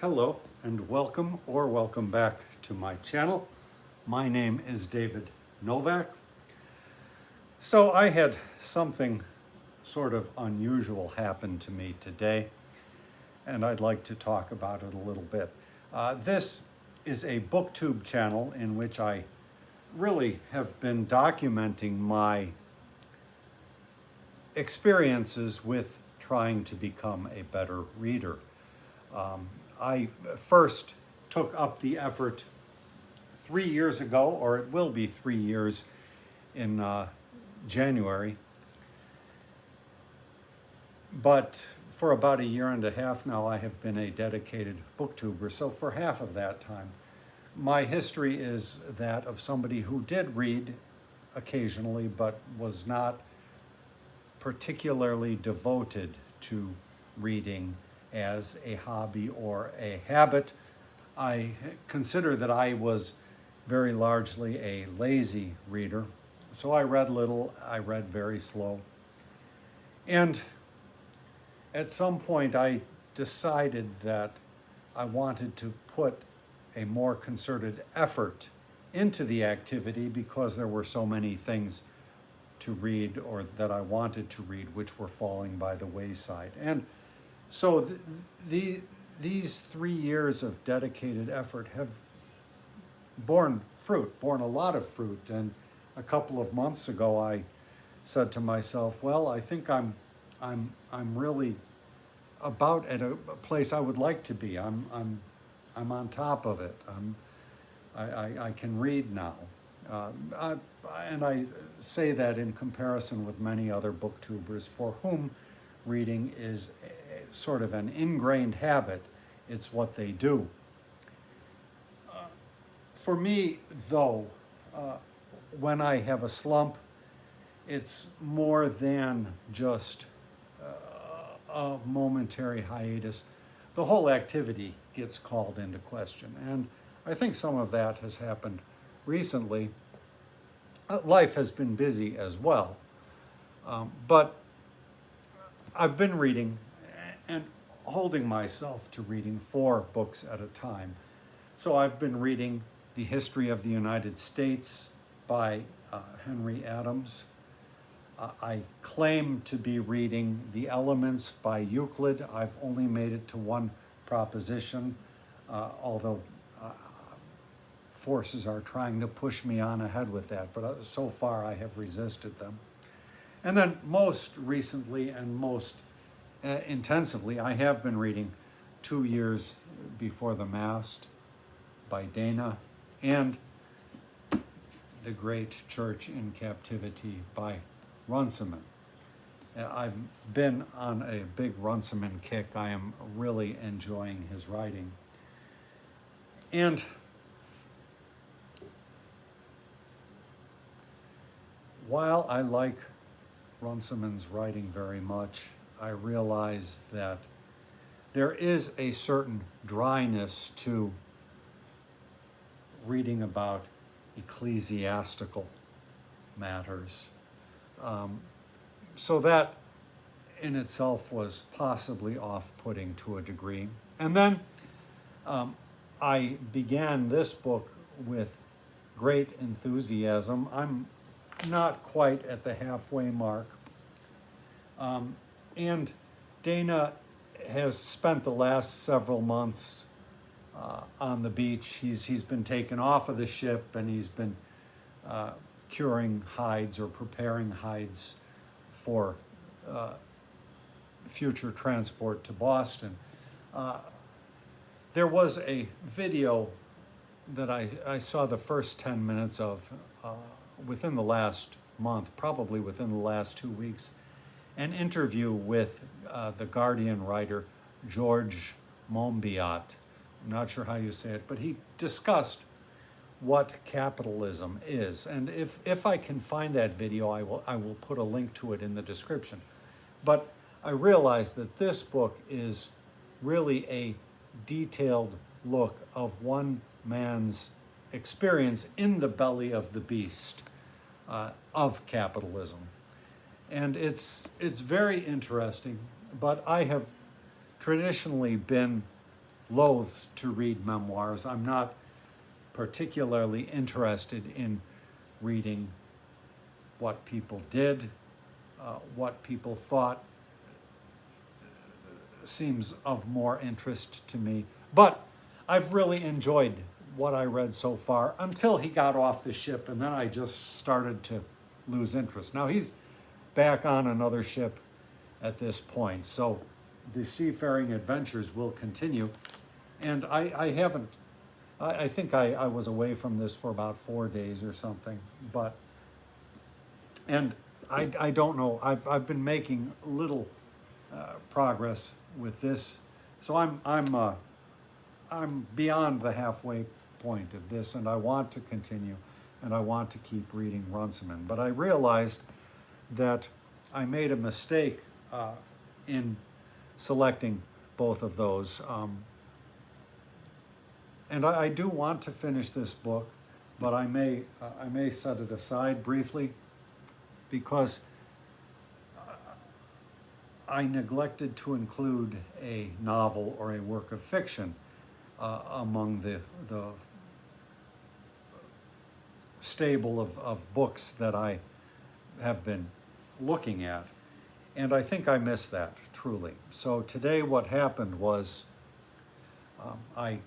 Hello and welcome back to my channel. My name is David Novak. So I had something sort of unusual happen to me today, and I'd like to talk about it a little bit. This is a booktube channel in which I really have been documenting my experiences with trying to become a better reader. I first took up the effort 3 years ago, or it will be 3 years in January. But for about a year and a half now, I have been a dedicated booktuber. So for half of that time, my history is that of somebody who did read occasionally, but was not particularly devoted to reading as a hobby or a habit. I consider that I was very largely a lazy reader. So I read little, I read very slow. And at some point I decided that I wanted to put a more concerted effort into the activity because there were so many things to read or that I wanted to read which were falling by the wayside. And so these 3 years of dedicated effort have borne a lot of fruit. And a couple of months ago, I said to myself, well, I think I'm really about at a place I would like to be. I'm on top of it. I can read now. And I say that in comparison with many other booktubers for whom reading is sort of an ingrained habit. It's what they do. For me, though, when I have a slump, it's more than just a momentary hiatus. The whole activity gets called into question. And I think some of that has happened recently. Life has been busy as well. But I've been reading and holding myself to reading 4 books at a time. So I've been reading The History of the United States by Henry Adams. I claim to be reading The Elements by Euclid. I've only made it to one proposition, although forces are trying to push me on ahead with that, but so far I have resisted them. And then most recently and most intensively, I have been reading 2 Years Before the Mast by Dana and The Great Church in Captivity by Runciman. I've been on a big Runciman kick. I am really enjoying his writing. And while I like Runciman's writing very much, I realize that there is a certain dryness to reading about ecclesiastical matters. So that in itself was possibly off-putting to a degree. And then I began this book with great enthusiasm. I'm not quite at the halfway mark. And Dana has spent the last several months on the beach. He's been taken off of the ship and he's been curing hides or preparing hides for future transport to Boston. There was a video that I saw the first 10 minutes of within the last month, probably within the last 2 weeks, an interview with the Guardian writer George Monbiot. I'm not sure how you say it, but he discussed what capitalism is. And if I can find that video, I will put a link to it in the description. But I realized that this book is really a detailed look of one man's experience in the belly of the beast of capitalism. And it's very interesting, but I have traditionally been loath to read memoirs. I'm not particularly interested in reading what people did, what people thought seems of more interest to me. But I've really enjoyed what I read so far until he got off the ship, and then I just started to lose interest. Now he's back on another ship at this point, so the seafaring adventures will continue. And I haven't, I think I was away from this for about 4 days or something, but, and I don't know, I've been making little progress with this, so I'm beyond the halfway point of this, and I want to continue, and I want to keep reading Runciman. But I realized that I made a mistake in selecting both of those. And I do want to finish this book, but I may set it aside briefly because I neglected to include a novel or a work of fiction among the stable of books that I have been looking at. And I think I missed that, truly. So today what happened was I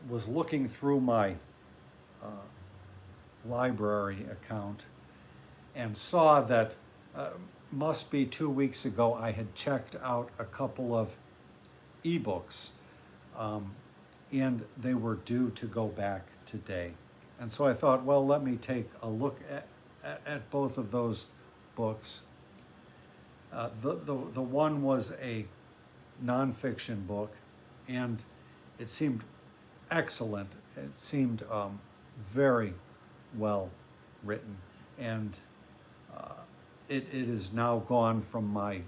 was looking through my library account and saw that must be 2 weeks ago I had checked out a couple of ebooks and they were due to go back today. And so I thought, well, let me take a look at both of those books. The one was a nonfiction book, and it seemed excellent. It seemed very well written, and it is now gone from my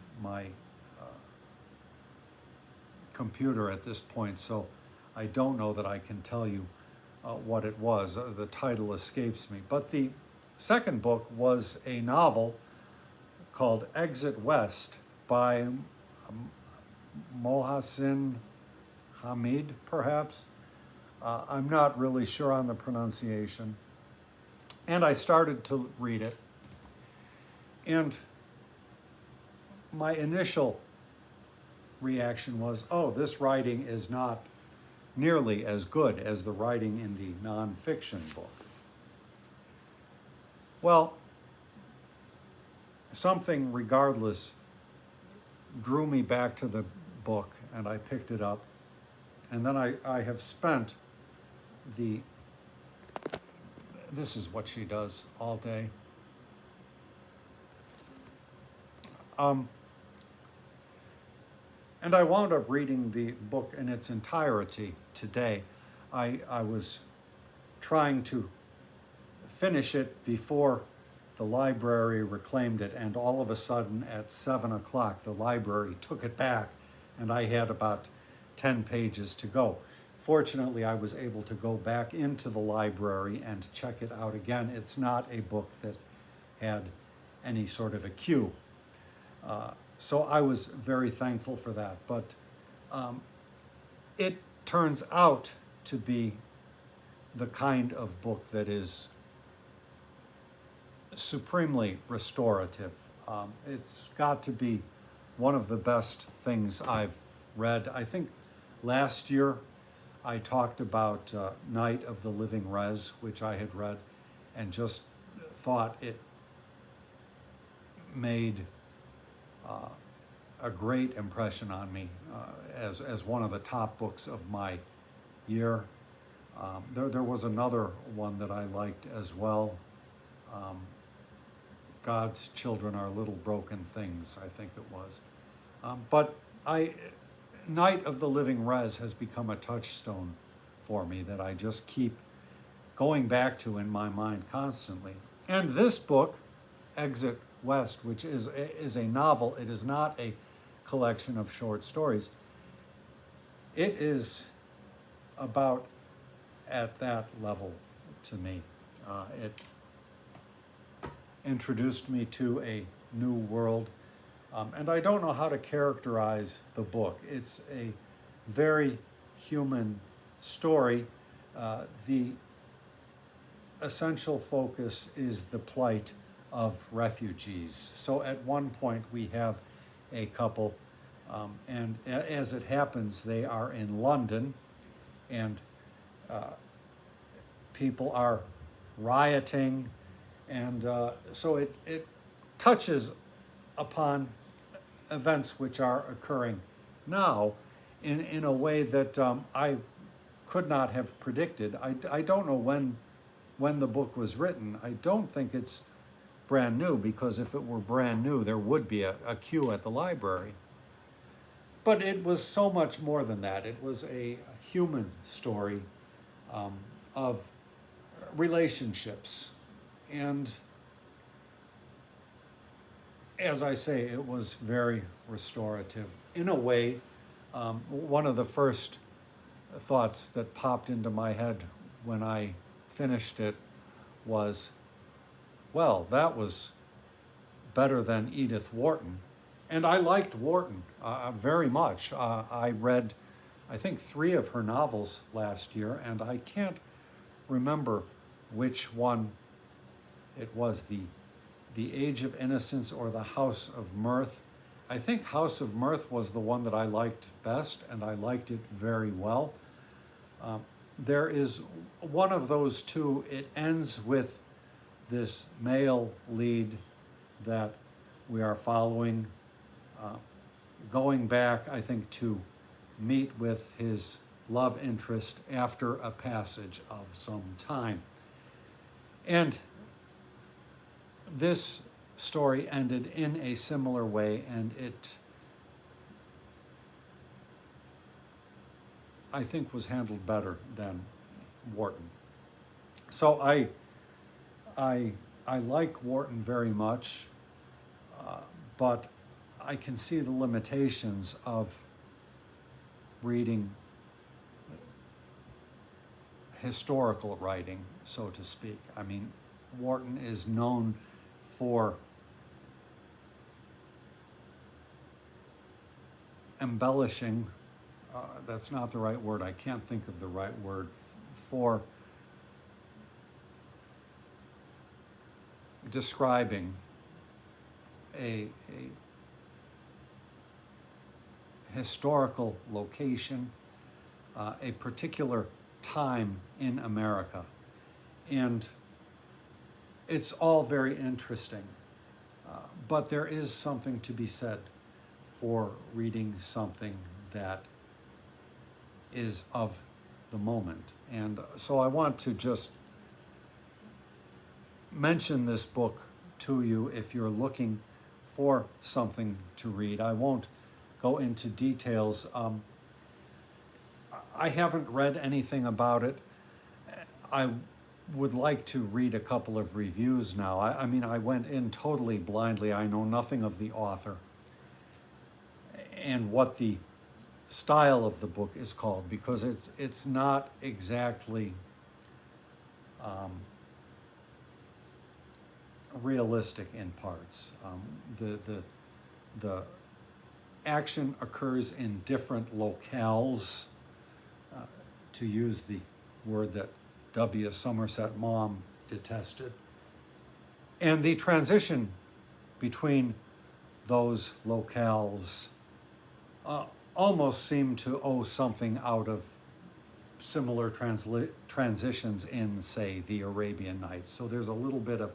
computer at this point, so I don't know that I can tell you what it was. The title escapes me. But the second book was a novel called Exit West by Mohsin Hamid, perhaps. I'm not really sure on the pronunciation. And I started to read it. And my initial reaction was, oh, this writing is not nearly as good as the writing in the nonfiction book. Well, something, regardless, drew me back to the book, and I picked it up. And then I have spent this is what she does all day. And I wound up reading the book in its entirety today. I was trying to finish it before the library reclaimed it, and all of a sudden at 7 o'clock the library took it back, and I had about 10 pages to go. Fortunately, I was able to go back into the library and check it out again. It's not a book that had any sort of a queue. So I was very thankful for that. But it turns out to be the kind of book that is supremely restorative. It's got to be one of the best things I've read. I think last year I talked about Night of the Living Res, which I had read, and just thought it made a great impression on me as one of the top books of my year. There was another one that I liked as well. God's Children Are Little Broken Things, I think it was. But Night of the Living Res has become a touchstone for me that I just keep going back to in my mind constantly. And this book, Exit West, which is a novel, it is not a collection of short stories. It is about at that level to me. It introduced me to a new world, and I don't know how to characterize the book. It's a very human story. The essential focus is the plight of refugees. So at one point we have a couple, and as it happens, they are in London, and people are rioting, and so it touches upon events which are occurring now in a way that I could not have predicted. I don't know when the book was written. I don't think it's brand new, because if it were brand new, there would be a queue at the library. But it was so much more than that. It was a human story of relationships. And as I say, it was very restorative. In a way, one of the first thoughts that popped into my head when I finished it was, well, that was better than Edith Wharton. And I liked Wharton very much. I read, I think, 3 of her novels last year, and I can't remember which one it was, the Age of Innocence or the House of Mirth. I think House of Mirth was the one that I liked best, and I liked it very well. There is one of those two. It ends with this male lead that we are following, going back, I think, to meet with his love interest after a passage of some time. And this story ended in a similar way, and it, I think, was handled better than Wharton. So I like Wharton very much, but I can see the limitations of reading historical writing, so to speak. I mean, Wharton is known for embellishing, that's not the right word, I can't think of the right word, for describing a historical location, a particular time in America. And it's all very interesting. But there is something to be said for reading something that is of the moment. And so I want to just mention this book to you if you're looking for something to read. I won't go into details. I haven't read anything about it. I would like to read a couple of reviews now. I mean, I went in totally blindly. I know nothing of the author and what the style of the book is called, because it's not exactly realistic in parts. The action occurs in different locales, to use the word that W. Somerset Maugham detested. And the transition between those locales almost seem to owe something out of similar transitions in, say, the Arabian Nights. So there's a little bit of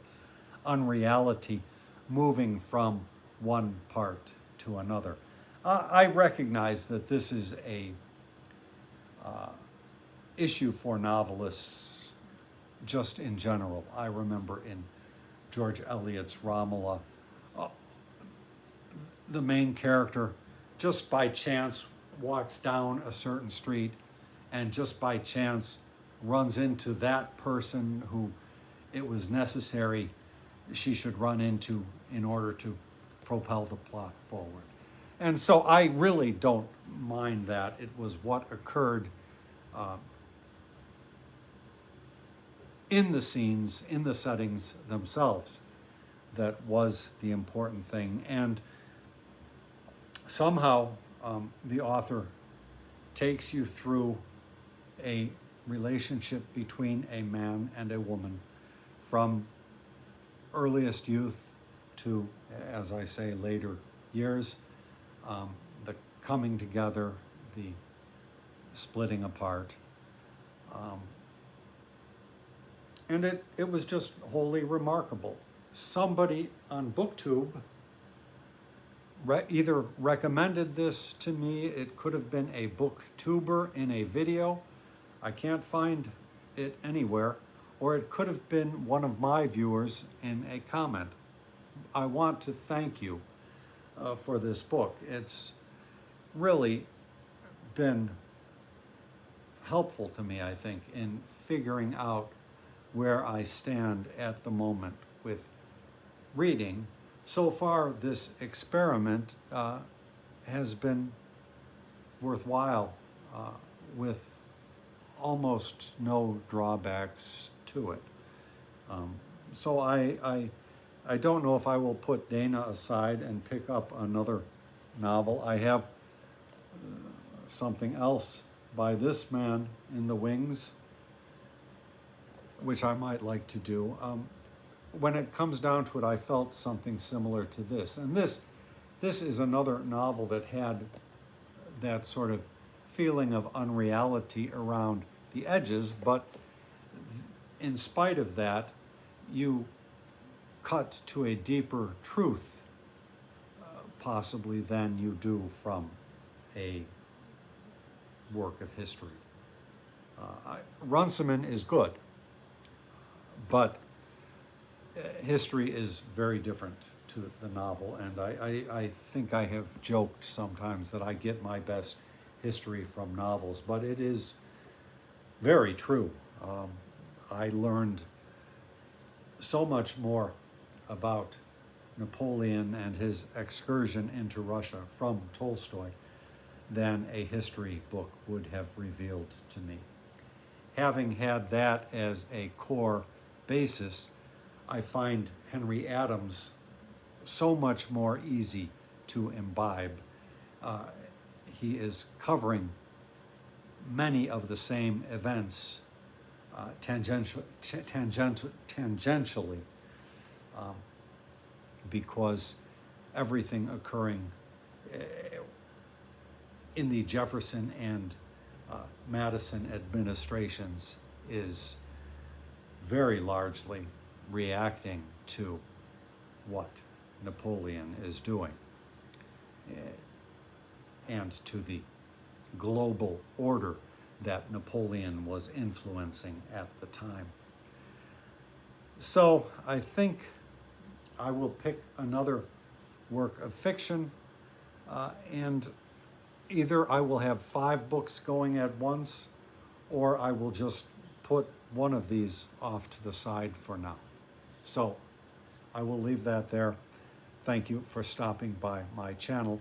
unreality moving from one part to another. I recognize that this is a issue for novelists just in general. I remember in George Eliot's Romola, the main character just by chance walks down a certain street and just by chance runs into that person who it was necessary she should run into in order to propel the plot forward. And so I really don't mind that. It was what occurred in the scenes, in the settings themselves, that was the important thing. And somehow the author takes you through a relationship between a man and a woman from earliest youth to, as I say, later years, the coming together, the splitting apart. And it was just wholly remarkable. Somebody on BookTube either recommended this to me, it could have been a booktuber in a video, I can't find it anywhere, or it could have been one of my viewers in a comment. I want to thank you for this book. It's really been helpful to me, I think, in figuring out where I stand at the moment with reading. So far, this experiment has been worthwhile with almost no drawbacks to it. So I don't know if I will put Dana aside and pick up another novel. I have something else by this man in the wings, which I might like to do. When it comes down to it, I felt something similar to this. And this is another novel that had that sort of feeling of unreality around the edges, but in spite of that, you cut to a deeper truth, possibly, than you do from a work of history. Runciman is good, but history is very different to the novel, and I think I have joked sometimes that I get my best history from novels, but it is very true. I learned so much more about Napoleon and his excursion into Russia from Tolstoy than a history book would have revealed to me. Having had that as a core basis, I find Henry Adams so much more easy to imbibe. He is covering many of the same events tangentially, because everything occurring in the Jefferson and Madison administrations is very largely reacting to what Napoleon is doing and to the global order that Napoleon was influencing at the time. So I think I will pick another work of fiction, and either I will have 5 books going at once, or I will just put one of these off to the side for now. So I will leave that there. Thank you for stopping by my channel.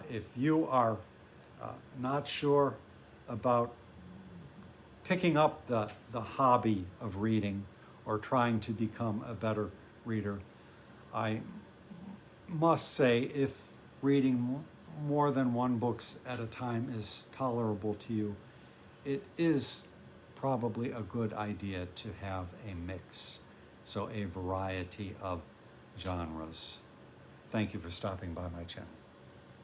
If you are not sure about picking up the hobby of reading or trying to become a better reader, I must say, if reading more than one book at a time is tolerable to you, it is probably a good idea to have a mix, so a variety of genres. Thank you for stopping by my channel.